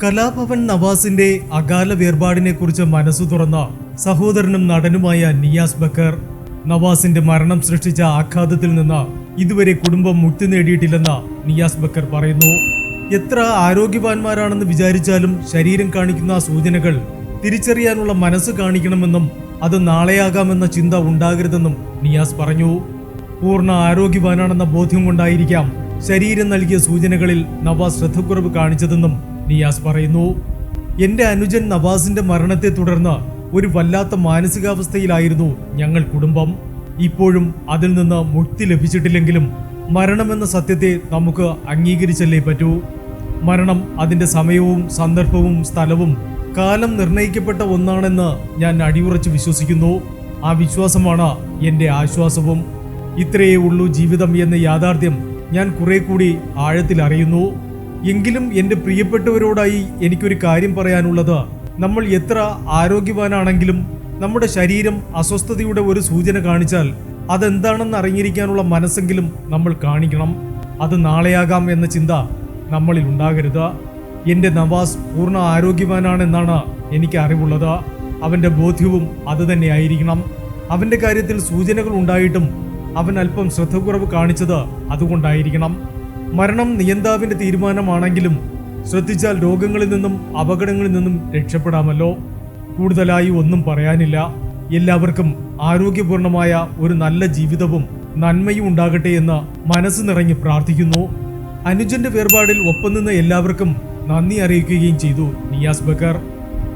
കലാഭവൻ നവാസിന്റെ അകാല വേർപാടിനെക്കുറിച്ച് മനസ്സു തുറന്ന സഹോദരനും നടനുമായ നിയാസ് ബക്കർ. നവാസിന്റെ മരണം സൃഷ്ടിച്ച ആഘാതത്തിൽ നിന്ന് ഇതുവരെ കുടുംബം മുക്തി നേടിയിട്ടില്ലെന്ന് നിയാസ് ബക്കർ പറയുന്നു. എത്ര ആരോഗ്യവാന്മാരാണെന്ന് വിചാരിച്ചാലും ശരീരം കാണിക്കുന്ന സൂചനകൾ തിരിച്ചറിയാനുള്ള മനസ്സ് കാണിക്കണമെന്നും അത് നാളെയാകാമെന്ന ചിന്ത ഉണ്ടാകരുതെന്നും നിയാസ് പറഞ്ഞു. പൂർണ്ണ ആരോഗ്യവാനാണെന്ന ബോധ്യം കൊണ്ടായിരിക്കാം ശരീരം നൽകിയ സൂചനകളിൽ നവാസ് ശ്രദ്ധക്കുറവ് കാണിച്ചതെന്നും നിയാസ് പറയുന്നു. എന്റെ അനുജൻ നവാസിന്റെ മരണത്തെ തുടർന്ന് ഒരു വല്ലാത്ത മാനസികാവസ്ഥയിലായിരുന്നു ഞങ്ങൾ കുടുംബം. ഇപ്പോഴും അതിൽ നിന്ന് മുക്തി ലഭിച്ചിട്ടില്ലെങ്കിലും മരണമെന്ന സത്യത്തെ നമുക്ക് അംഗീകരിച്ചല്ലേ പറ്റൂ. മരണം അതിന്റെ സമയവും സന്ദർഭവും സ്ഥലവും കാലം നിർണയിക്കപ്പെട്ട ഒന്നാണെന്ന് ഞാൻ അടിയുറച്ച് വിശ്വസിക്കുന്നു. ആ വിശ്വാസമാണ് എന്റെ ആശ്വാസവും. ഇത്രയേ ഉള്ളൂ ജീവിതം എന്ന യാഥാർത്ഥ്യം ഞാൻ കുറെ കൂടി ആഴത്തിൽ അറിയുന്നു. എങ്കിലും എന്റെ പ്രിയപ്പെട്ടവരോടായി എനിക്കൊരു കാര്യം പറയാനുള്ളത്, നമ്മൾ എത്ര ആരോഗ്യവാനാണെങ്കിലും നമ്മുടെ ശരീരം അസ്വസ്ഥതയുടെ ഒരു സൂചന കാണിച്ചാൽ അതെന്താണെന്ന് അറിഞ്ഞിരിക്കാനുള്ള മനസ്സെങ്കിലും നമ്മൾ കാണിക്കണം. അത് നാളെയാകാം എന്ന ചിന്ത നമ്മളിൽ ഉണ്ടാകരുത്. എന്റെ നവാസ് പൂർണ്ണ ആരോഗ്യവാനാണെന്നാണ് എനിക്ക് അറിവുള്ളത്. അവന്റെ ബോധ്യവും അതുതന്നെയായിരിക്കണം. അവന്റെ കാര്യത്തിൽ സൂചനകൾ ഉണ്ടായിട്ടും അവൻ അല്പം ശ്രദ്ധക്കുറവ് കാണിച്ചത് അതുകൊണ്ടായിരിക്കണം. മരണം നിയന്താവിന്റെ തീരുമാനമാണെങ്കിലും ശ്രദ്ധിച്ചാൽ രോഗങ്ങളിൽ നിന്നും അപകടങ്ങളിൽ നിന്നും രക്ഷപ്പെടാമല്ലോ. കൂടുതലായി ഒന്നും പറയാനില്ല. എല്ലാവർക്കും ആരോഗ്യപൂർണമായ ഒരു നല്ല ജീവിതവും നന്മയും ഉണ്ടാകട്ടെ എന്ന് മനസ്സ് നിറഞ്ഞ് പ്രാർത്ഥിക്കുന്നു. അനുജന്റെ വേർപാടിൽ ഒപ്പം നിന്ന് എല്ലാവർക്കും നന്ദി അറിയിക്കുകയും ചെയ്തു Niyas Bakkar.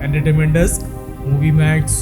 Entertainment desk, movie max.